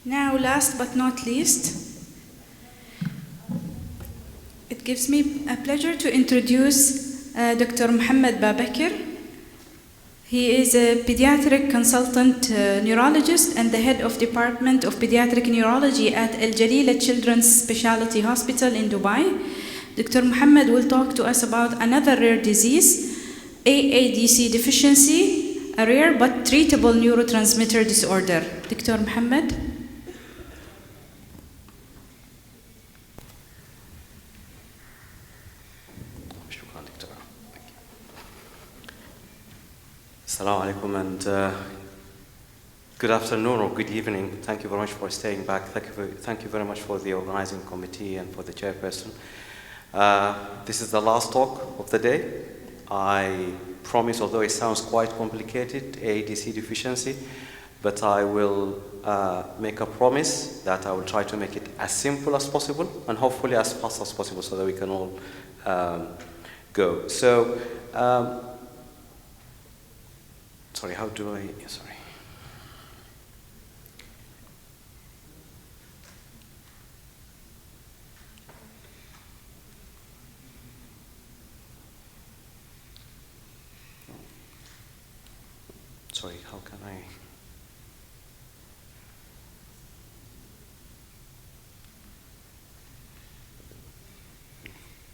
Now, last but not least, it gives me a pleasure to introduce Dr. Mohamed Babiker. He is a pediatric consultant neurologist and the head of Department of Pediatric Neurology at Jalila Children's Speciality Hospital in Dubai. Dr. Mohamed will talk to us about another rare disease, AADC Deficiency, a rare but treatable neurotransmitter disorder. Dr. Mohamed. Assalamu alaikum and good afternoon or good evening. Thank you very much for staying back. Thank you very much for the organizing committee and for the chairperson. This is the last talk of the day. I promise, although it sounds quite complicated, AADC deficiency, but I will make a promise that I will try to make it as simple as possible and hopefully as fast as possible so that we can all go. So, sorry, how do I, sorry. Sorry, how can I?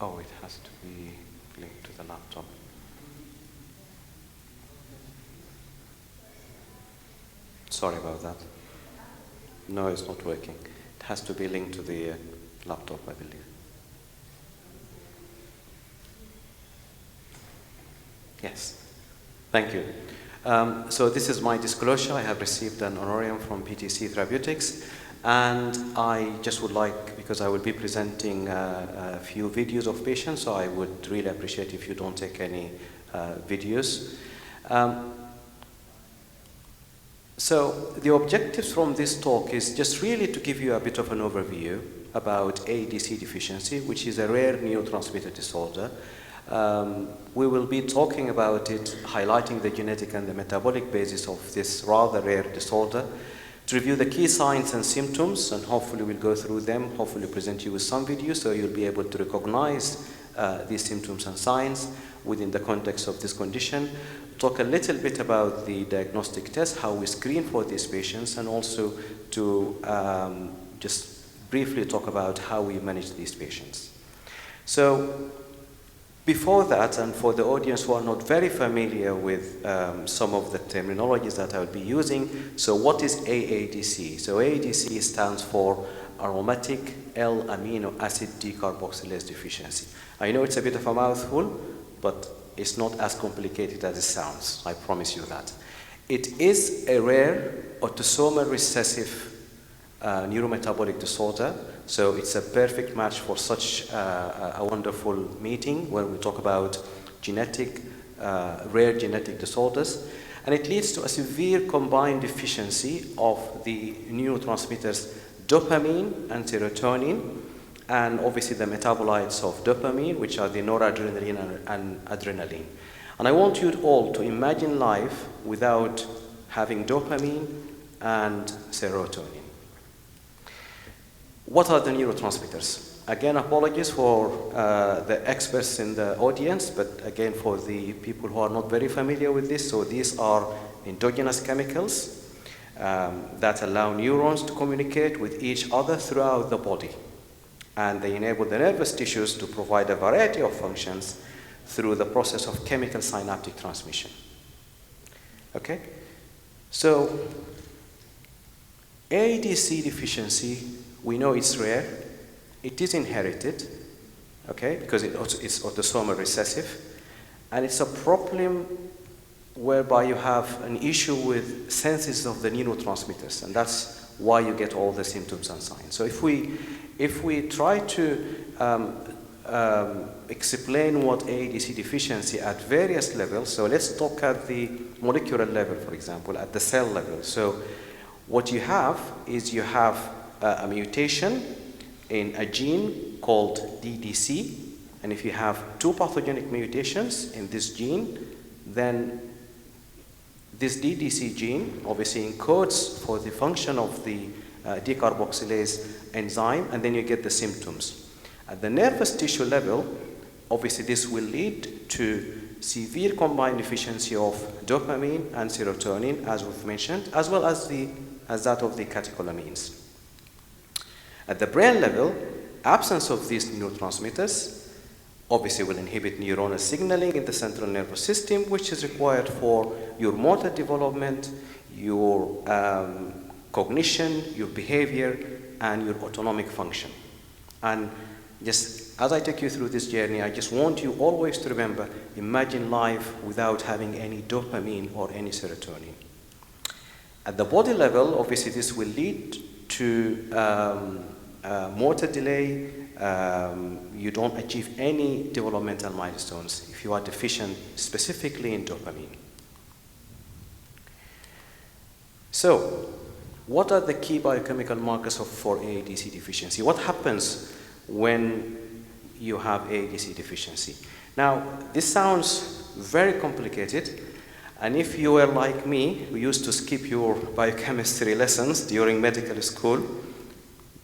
Oh, it has to be linked to the laptop. Sorry about that. No, it's not working. It has to be linked to the laptop, I believe. Yes. Thank you. So this is my disclosure. I have received an honorarium from PTC Therapeutics, and I just would like, because I will be presenting a few videos of patients, so I would really appreciate if you don't take any videos. So the objectives from this talk is just really to give you a bit of an overview about AADC deficiency, which is a rare neurotransmitter disorder. We will be talking about it, highlighting the genetic and the metabolic basis of this rather rare disorder, to review the key signs and symptoms, and hopefully we'll go through them, hopefully present you with some videos so you'll be able to recognize these symptoms and signs within the context of this condition. Talk a little bit about the diagnostic test, how we screen for these patients, and also to just briefly talk about how we manage these patients. So before that, and for the audience who are not very familiar with some of the terminologies that I will be using, so what is AADC? So AADC stands for aromatic L-amino acid decarboxylase deficiency. I know it's a bit of a mouthful, but it's not as complicated as it sounds. I promise you that. It is a rare autosomal recessive neurometabolic disorder. So it's a perfect match for such a wonderful meeting where we talk about genetic, rare genetic disorders. And it leads to a severe combined deficiency of the neurotransmitters dopamine and serotonin, and obviously the metabolites of dopamine, which are the noradrenaline and adrenaline. And I want you all to imagine life without having dopamine and serotonin. What are the neurotransmitters? Again, apologies for the experts in the audience, but again, for the people who are not very familiar with this, so these are endogenous chemicals that allow neurons to communicate with each other throughout the body. And they enable the nervous tissues to provide a variety of functions through the process of chemical synaptic transmission. Okay? So, AADC deficiency, we know it's rare. It is inherited, okay, because it's autosomal recessive. And it's a problem whereby you have an issue with senses of the neurotransmitters, and that's why you get all the symptoms and signs. So if we try to explain what AADC deficiency at various levels, so let's talk at the molecular level, for example, at the cell level. So what you have is you have a mutation in a gene called DDC, and if you have two pathogenic mutations in this gene, then this DDC gene obviously encodes for the function of the decarboxylase enzyme, and then you get the symptoms. At the nervous tissue level, obviously this will lead to severe combined deficiency of dopamine and serotonin, as we've mentioned, as well as that of the catecholamines. At the brain level, absence of these neurotransmitters obviously will inhibit neuronal signaling in the central nervous system, which is required for your motor development, your cognition, your behavior, and your autonomic function. And just as I take you through this journey, I just want you always to remember, imagine life without having any dopamine or any serotonin. At the body level, obviously this will lead to motor delay. You don't achieve any developmental milestones if you are deficient specifically in dopamine. So, what are the key biochemical markers for AADC deficiency? What happens when you have AADC deficiency? Now, this sounds very complicated, and if you were like me, who used to skip your biochemistry lessons during medical school,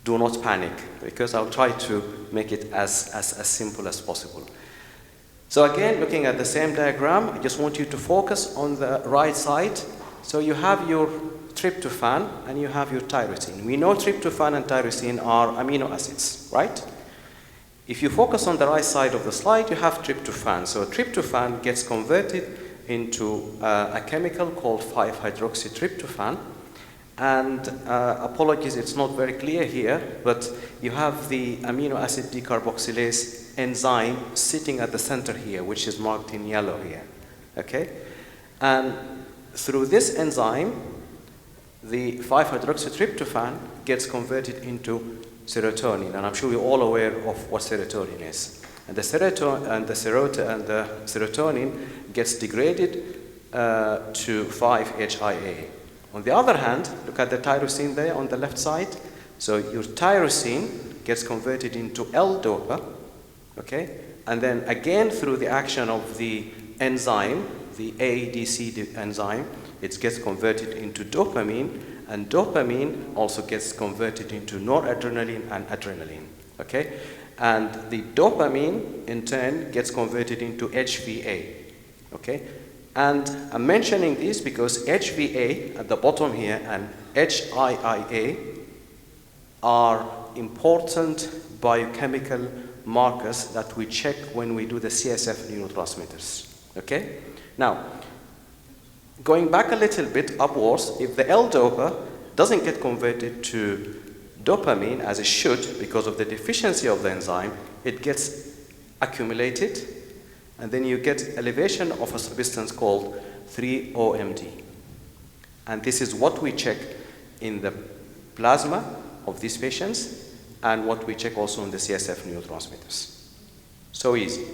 do not panic, because I'll try to make it as simple as possible. So again, looking at the same diagram, I just want you to focus on the right side. So you have your tryptophan and you have your tyrosine. We know tryptophan and tyrosine are amino acids, right? If you focus on the right side of the slide, you have tryptophan. So tryptophan gets converted into a chemical called 5-hydroxytryptophan. And apologies, it's not very clear here, but you have the amino acid decarboxylase enzyme sitting at the center here, which is marked in yellow here, okay? And through this enzyme, the 5-hydroxytryptophan gets converted into serotonin, and I'm sure you're all aware of what serotonin is. And the serotonin gets degraded to 5-HIA. On the other hand, look at the tyrosine there on the left side. So your tyrosine gets converted into L-DOPA, okay? And then again, through the action of the enzyme, the AADC enzyme, it gets converted into dopamine, and dopamine also gets converted into noradrenaline and adrenaline, okay? And the dopamine, in turn, gets converted into HVA, okay? And I'm mentioning this because HVA at the bottom here and HIIA are important biochemical markers that we check when we do the CSF neurotransmitters, okay? Now, going back a little bit upwards, if the L-DOPA doesn't get converted to dopamine as it should because of the deficiency of the enzyme, it gets accumulated, and then you get elevation of a substance called 3-OMD. And this is what we check in the plasma of these patients and what we check also in the CSF neurotransmitters. So easy.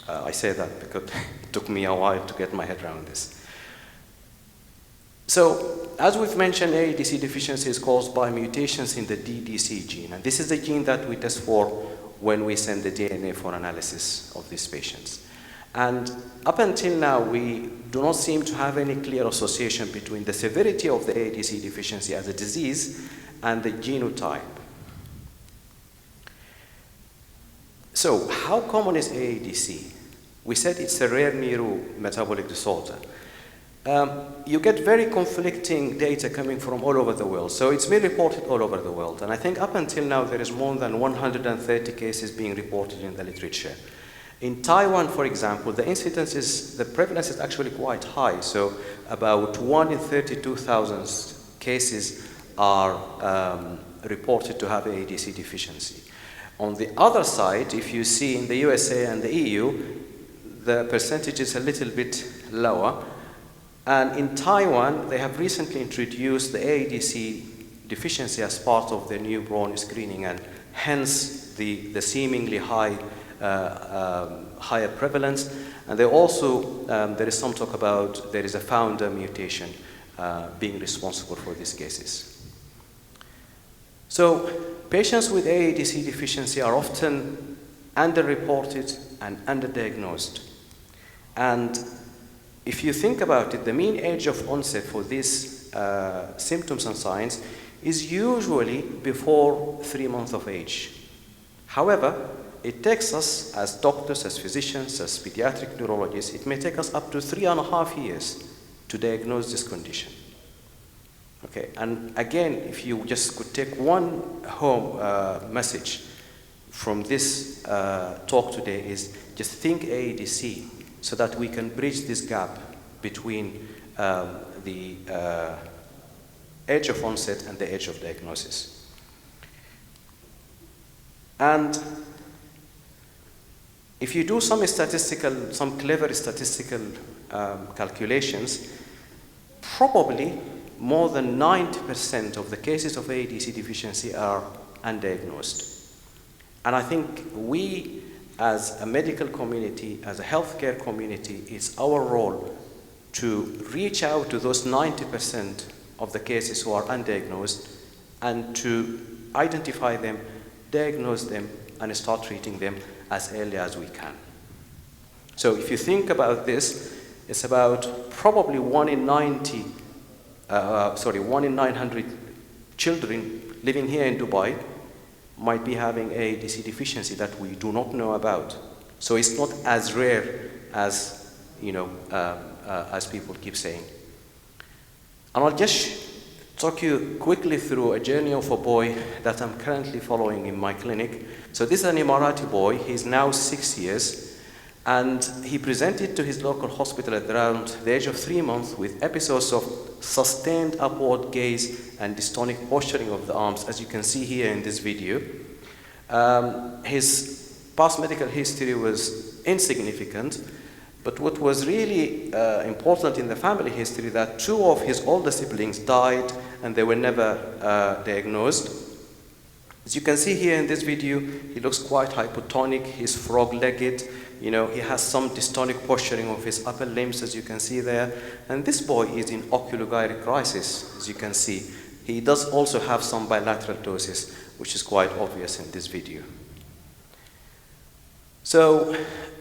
I say that because it took me a while to get my head around this. So, as we've mentioned, AADC deficiency is caused by mutations in the DDC gene. And this is the gene that we test for when we send the DNA for analysis of these patients. And up until now, we do not seem to have any clear association between the severity of the AADC deficiency as a disease and the genotype. So, how common is AADC? We said it's a rare neurometabolic disorder. You get very conflicting data coming from all over the world. So it's been reported all over the world. And I think up until now, there is more than 130 cases being reported in the literature. In Taiwan, for example, the prevalence is actually quite high. So about 1 in 32,000 cases are reported to have AADC deficiency. On the other side, if you see in the USA and the EU, the percentage is a little bit lower. And in Taiwan, they have recently introduced the AADC deficiency as part of their newborn screening, and hence the seemingly higher prevalence. And they also, there is some talk about there is a founder mutation being responsible for these cases. So patients with AADC deficiency are often underreported and underdiagnosed. And if you think about it, the mean age of onset for these symptoms and signs is usually before 3 months of age. However, it takes us as doctors, as physicians, as pediatric neurologists, it may take us up to 3.5 years to diagnose this condition. Okay, and again, if you just could take one home message from this talk today is just think AADC so that we can bridge this gap between the age of onset and the age of diagnosis. And if you do some clever statistical calculations, probably more than 90% of the cases of AADC deficiency are undiagnosed. And I think we, as a medical community, as a healthcare community, it's our role to reach out to those 90% of the cases who are undiagnosed and to identify them, diagnose them, and start treating them as early as we can. So if you think about this, it's about probably 1 in 900 children living here in Dubai might be having AADC deficiency that we do not know about. So it's not as rare as, as people keep saying. And I'll just talk you quickly through a journey of a boy that I'm currently following in my clinic. So this is an Emirati boy. He's now 6 years. And he presented to his local hospital at around the age of 3 months with episodes of sustained upward gaze and dystonic posturing of the arms, as you can see here in this video. His past medical history was insignificant, but what was really important in the family history that 2 of his older siblings died and they were never diagnosed. As you can see here in this video, he looks quite hypotonic, he's frog-legged, he has some dystonic posturing of his upper limbs, as you can see there. And this boy is in oculogyric crisis, as you can see. He does also have some bilateral ptosis, which is quite obvious in this video. So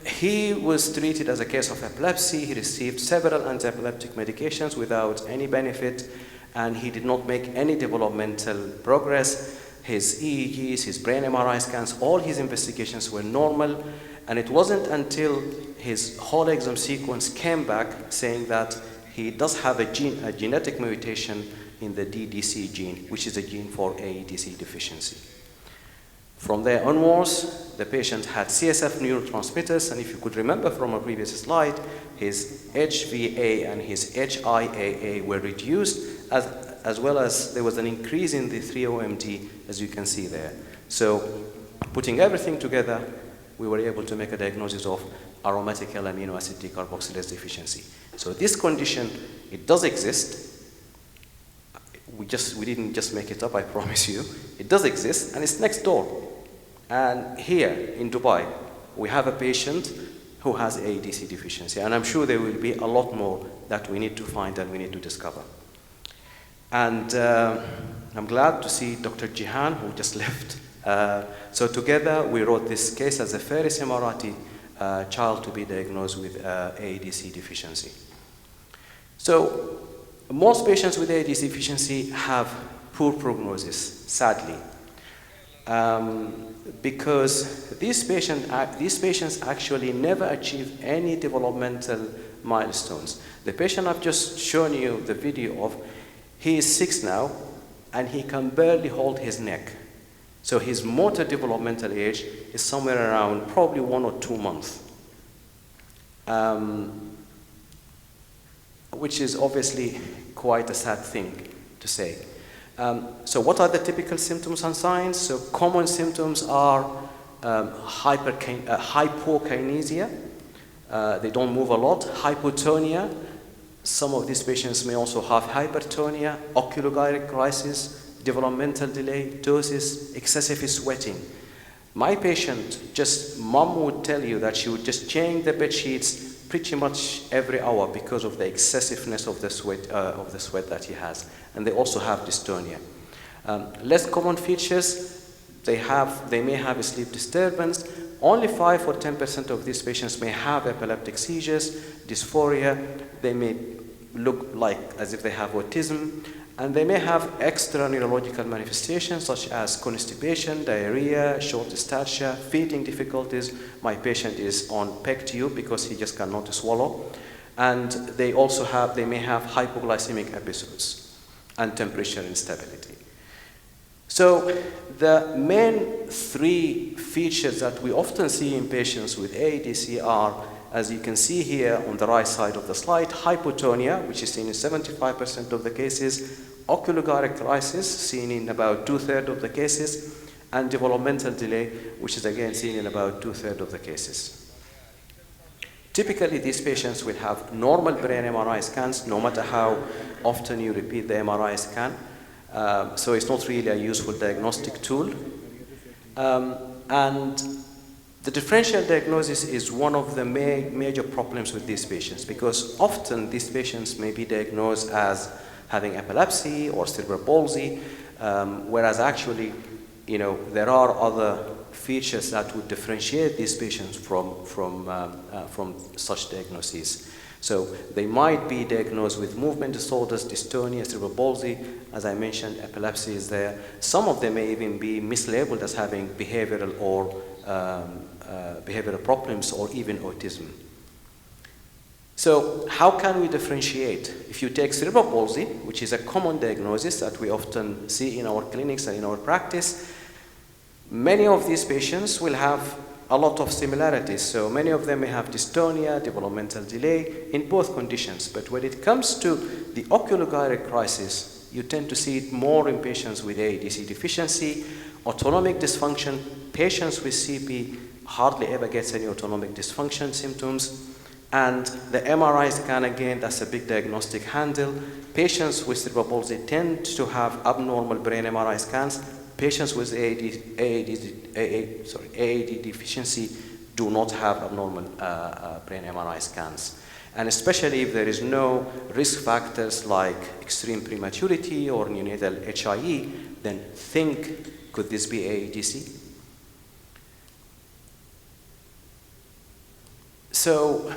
he was treated as a case of epilepsy. He received several anti-epileptic medications without any benefit, and he did not make any developmental progress. His EEGs, his brain MRI scans, all his investigations were normal. And it wasn't until his whole exome sequence came back saying that he does have a genetic mutation in the DDC gene, which is a gene for AADC deficiency. From there onwards, the patient had CSF neurotransmitters, and if you could remember from a previous slide, his HVA and his HIAA were reduced, as well as there was an increase in the 3-OMD, as you can see there. So putting everything together, we were able to make a diagnosis of aromatic amino acid decarboxylase deficiency. So this condition, it does exist. We didn't just make it up, I promise you. It does exist, and it's next door. And here in Dubai, we have a patient who has AADC deficiency, and I'm sure there will be a lot more that we need to find and we need to discover. And I'm glad to see Dr. Jihan, who just left. So together, we wrote this case as the first Emirati child to be diagnosed with AADC deficiency. So most patients with AADC deficiency have poor prognosis, sadly, because these patients actually never achieve any developmental milestones. The patient I've just shown you the video of, he is 6 now, and he can barely hold his neck. So his motor developmental age is somewhere around probably 1 or 2 months, which is obviously quite a sad thing to say. So what are the typical symptoms and signs? So common symptoms are hypokinesia. They don't move a lot. Hypotonia. Some of these patients may also have hypertonia, oculogyric crisis, developmental delay, ptosis, excessive sweating. My patient, mom would tell you that she would just change the bed sheets pretty much every hour because of the excessiveness of the sweat that he has. And they also have dystonia. Less common features, they may have a sleep disturbance. Only 5 or 10% of these patients may have epileptic seizures, dysphoria. They may look like as if they have autism. And they may have extra neurological manifestations such as constipation, diarrhea, short stature, feeding difficulties. My patient is on PEG tube because he just cannot swallow. And they may have hypoglycemic episodes and temperature instability. So the main three features that we often see in patients with AADC are, as you can see here on the right side of the slide, hypotonia, which is seen in 75% of the cases, oculogyric crisis, seen in about 2/3 of the cases, and developmental delay, which is again seen in about 2/3 of the cases. Typically, these patients will have normal brain MRI scans, no matter how often you repeat the MRI scan. So it's not really a useful diagnostic tool. And the differential diagnosis is one of the major problems with these patients, because often these patients may be diagnosed as having epilepsy or cerebral palsy, whereas actually, there are other features that would differentiate these patients from such diagnoses. So they might be diagnosed with movement disorders, dystonia, cerebral palsy. As I mentioned, epilepsy is there. Some of them may even be mislabeled as having behavioral or behavioral problems or even autism. So how can we differentiate? If you take cerebral palsy, which is a common diagnosis that we often see in our clinics and in our practice, many of these patients will have a lot of similarities. So many of them may have dystonia, developmental delay in both conditions. But when it comes to the oculogyric crisis, you tend to see it more in patients with AADC deficiency, autonomic dysfunction. Patients with CP hardly ever gets any autonomic dysfunction symptoms. And the MRI scan, again, that's a big diagnostic handle. Patients with cerebral palsy tend to have abnormal brain MRI scans. Patients with AAD deficiency do not have abnormal brain MRI scans. And especially if there is no risk factors like extreme prematurity or neonatal HIE, then think, could this be AADC? So,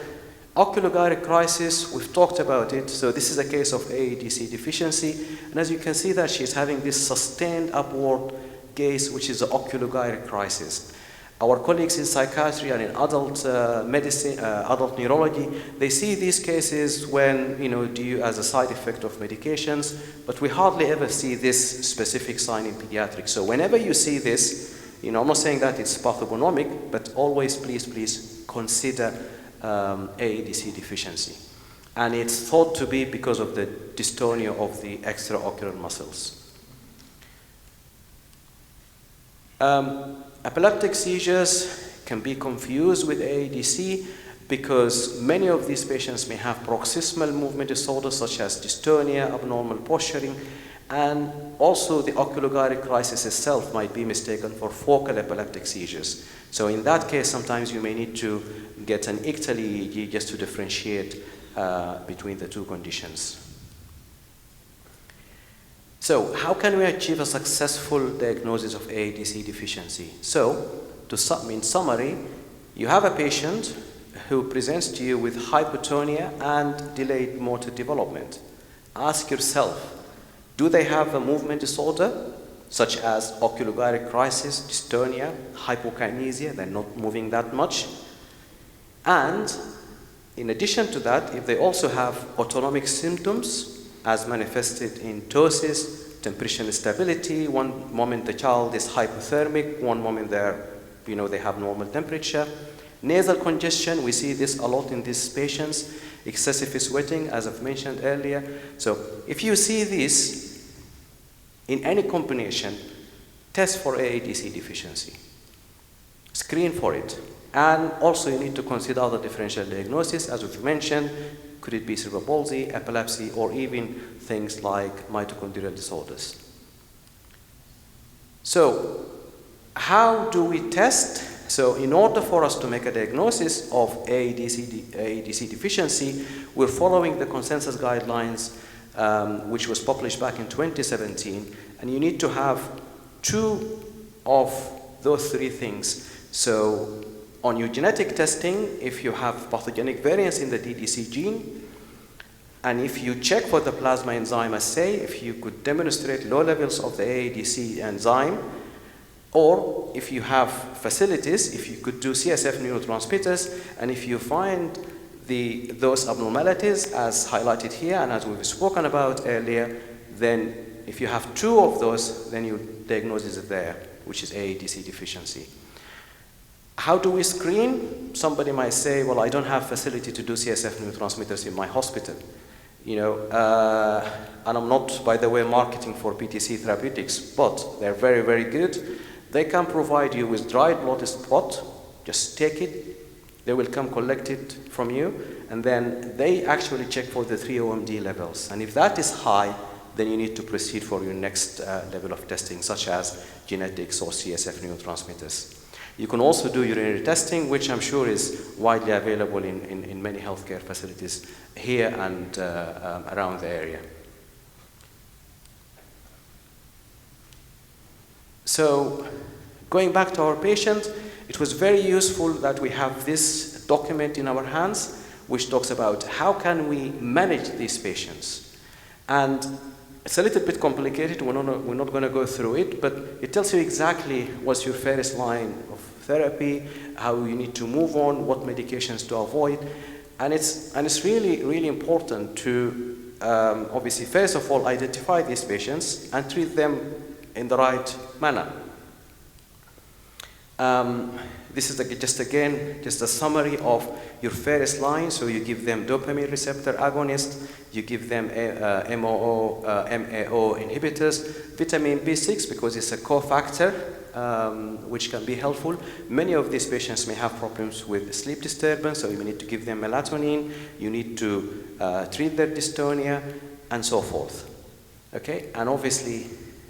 oculogyric crisis, we've talked about it. So this is a case of AADC deficiency. And as you can see that she's having this sustained upward gaze, which is the oculogyric crisis. Our colleagues in psychiatry and in adult medicine, adult neurology, they see these cases when, due as a side effect of medications, but we hardly ever see this specific sign in pediatrics. So whenever you see this, I'm not saying that it's pathognomonic, but always please consider AADC deficiency. And it's thought to be because of the dystonia of the extraocular muscles. Epileptic seizures can be confused with AADC because many of these patients may have paroxysmal movement disorders such as dystonia, abnormal posturing, and also the oculogyric crisis itself might be mistaken for focal epileptic seizures. So in that case, sometimes you may need to get an ictal EEG just to differentiate between the two conditions. So how can we achieve a successful diagnosis of AADC deficiency? So, in summary, you have a patient who presents to you with hypotonia and delayed motor development. Ask yourself, do they have a movement disorder, such as oculogyric crisis, dystonia, hypokinesia, they're not moving that much? And in addition to that, if they also have autonomic symptoms, as manifested in ptosis, temperature instability, one moment the child is hypothermic, one moment they have normal temperature. Nasal congestion, we see this a lot in these patients. Excessive sweating, as I've mentioned earlier. So if you see this in any combination, test for AADC deficiency. Screen for it. And also you need to consider the differential diagnosis, as we've mentioned. Could it be cerebral palsy, epilepsy, or even things like mitochondrial disorders? So, how do we test? So, in order for us to make a diagnosis of AADC deficiency, we're following the consensus guidelines, which was published back in 2017, and you need to have two of those three things. So, on your genetic testing, if you have pathogenic variants in the DDC gene, And if you check for the plasma enzyme assay, if you could demonstrate low levels of the AADC enzyme, or if you have facilities, if you could do CSF neurotransmitters, and if you find those abnormalities as highlighted here and as we've spoken about earlier, then if you have 2 of those, then your diagnosis is there, which is AADC deficiency. How do we screen? Somebody might say, well, I don't have facility to do CSF neurotransmitters in my hospital. You know, and I'm not, by the way, marketing for PTC Therapeutics, but they're very, very good. They can provide you with dried blood spot. Just take it. They will come collect it from you, and then they actually check for the 3-OMD levels. And if that is high, then you need to proceed for your next level of testing, such as genetics or CSF neurotransmitters. You can also do urinary testing, which I'm sure is widely available in many healthcare facilities here and around the area. So, going back to our patient, it was very useful that we have this document in our hands, which talks about how can we manage these patients. And it's a little bit complicated, we're not going to go through it, but it tells you exactly what's your first line of therapy, how you need to move on, what medications to avoid. And it's really, really important to, obviously, first of all, identify these patients and treat them in the right manner. This is just a summary of your first line. So you give them dopamine receptor agonist, you give them MAO inhibitors, vitamin B6 because it's a cofactor, which can be helpful. Many of these patients may have problems with sleep disturbance, so you need to give them melatonin, you need to treat their dystonia, and so forth. Okay, and obviously,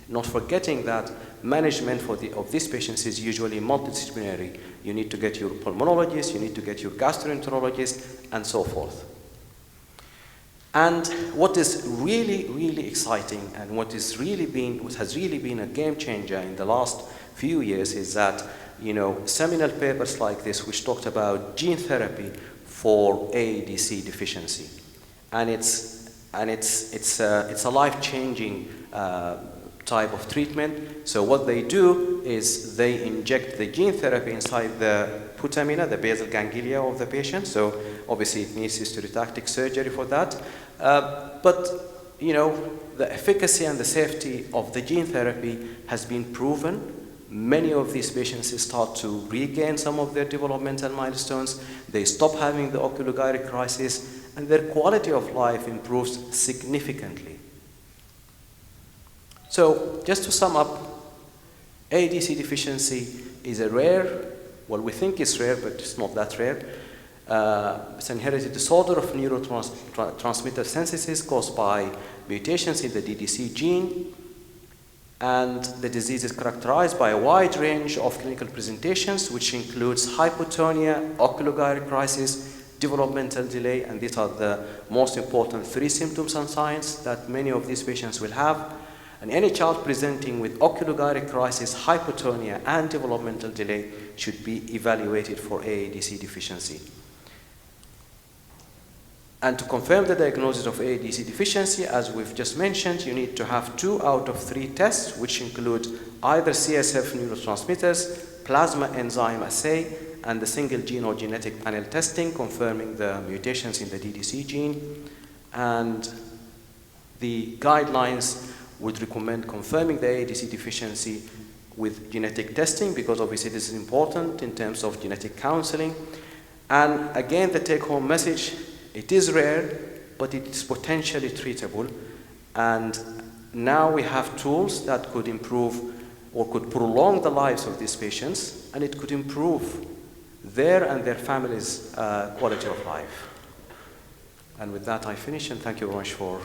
not forgetting that management of these patients is usually multidisciplinary. You need to get your pulmonologist, you need to get your gastroenterologist, and so forth. And what is really, really exciting, and what has really been a game changer in the last few years, is that, you know, seminal papers like this, which talked about gene therapy for AADC deficiency, and it's a life-changing type of treatment. So what they do is they inject the gene therapy inside the putamina, the basal ganglia of the patient. So obviously it needs hysterectomy surgery for that. But you know, the efficacy and the safety of the gene therapy has been proven. Many of these patients start to regain some of their developmental milestones. They stop having the oculogyric crisis, and their quality of life improves significantly. So, just to sum up, AADC deficiency is a rare, well, we think it's rare, but it's not that rare. It's an inherited disorder of neurotransmitter synthesis caused by mutations in the DDC gene. And the disease is characterized by a wide range of clinical presentations, which includes hypotonia, oculogyric crisis, developmental delay, and these are the most important 3 symptoms and signs that many of these patients will have. And any child presenting with oculogyric crisis, hypotonia, and developmental delay should be evaluated for AADC deficiency. And to confirm the diagnosis of AADC deficiency, as we've just mentioned, you need to have 2 out of 3 tests, which include either CSF neurotransmitters, plasma enzyme assay, and the single gene or genetic panel testing confirming the mutations in the DDC gene. And the guidelines would recommend confirming the AADC deficiency with genetic testing, because obviously this is important in terms of genetic counseling. And again, the take-home message, it is rare, but it is potentially treatable. And now we have tools that could improve or could prolong the lives of these patients, and it could improve their and their families' quality of life. And with that, I finish, and thank you very much for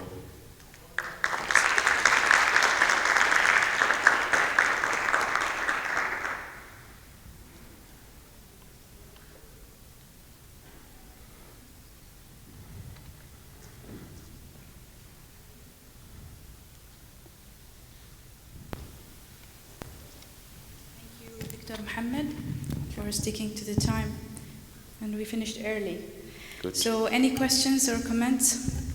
Dr. Mohamed for sticking to the time, and we finished early. Good. So any questions or comments?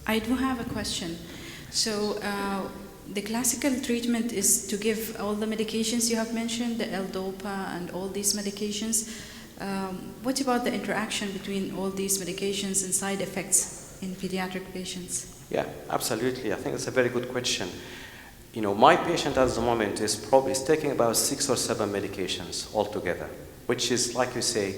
I do have a question. So the classical treatment is to give all the medications you have mentioned, the L-DOPA and all these medications. What about the interaction between all these medications and side effects in pediatric patients? Yeah, absolutely. I think that's a very good question. You know, my patient at the moment is taking about 6 or 7 medications altogether, which is, like you say,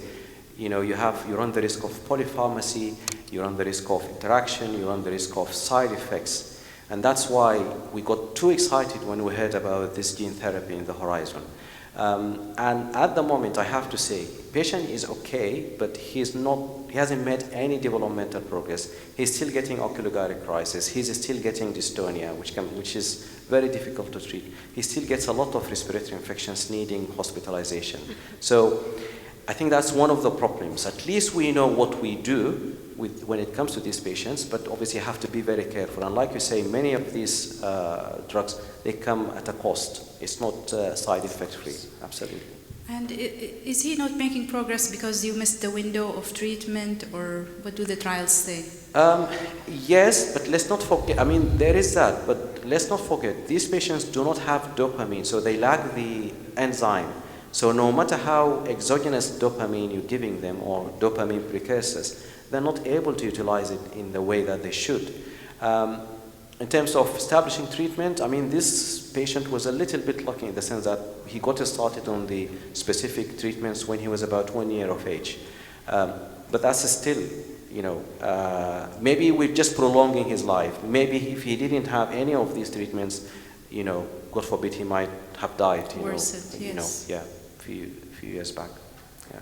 you know, you run the risk of polypharmacy, you run the risk of interaction, you run the risk of side effects. And that's why we got too excited when we heard about this gene therapy in the horizon. And at the moment, I have to say, patient is okay, but he hasn't made any developmental progress. He's still getting oculogyric crisis. He's still getting dystonia, which is very difficult to treat. He still gets a lot of respiratory infections needing hospitalization. So I think that's one of the problems. At least we know what we do when it comes to these patients, but obviously you have to be very careful. And like you say, many of these drugs, they come at a cost. It's not side effect free, absolutely. And is he not making progress because you missed the window of treatment, or what do the trials say? Yes, but let's not forget, I mean, there is that, but let's not forget, these patients do not have dopamine, so they lack the enzyme. So no matter how exogenous dopamine you're giving them, or dopamine precursors, they're not able to utilize it in the way that they should. In terms of establishing treatment, I mean, this patient was a little bit lucky in the sense that he got started on the specific treatments when he was about 1 year of age. But that's still, you know, maybe we're just prolonging his life. Maybe if he didn't have any of these treatments, you know, God forbid, he might have died, Worsened, yes. Yeah, a few years back. Yeah.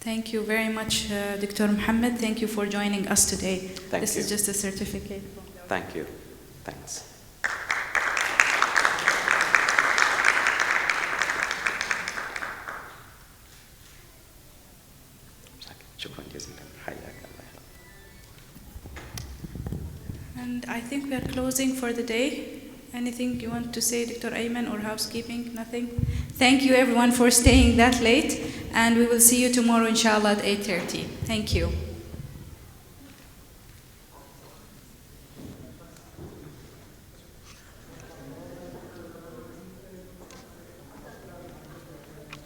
Thank you very much, Dr. Mohamed. Thank you for joining us today. Thank this you. is just a certificate. Thank you. Thanks. And I think we are closing for the day. Anything you want to say, Dr. Ayman, or housekeeping? Nothing? Thank you, everyone, for staying that late. And we will see you tomorrow, inshallah, at 8:30. Thank you.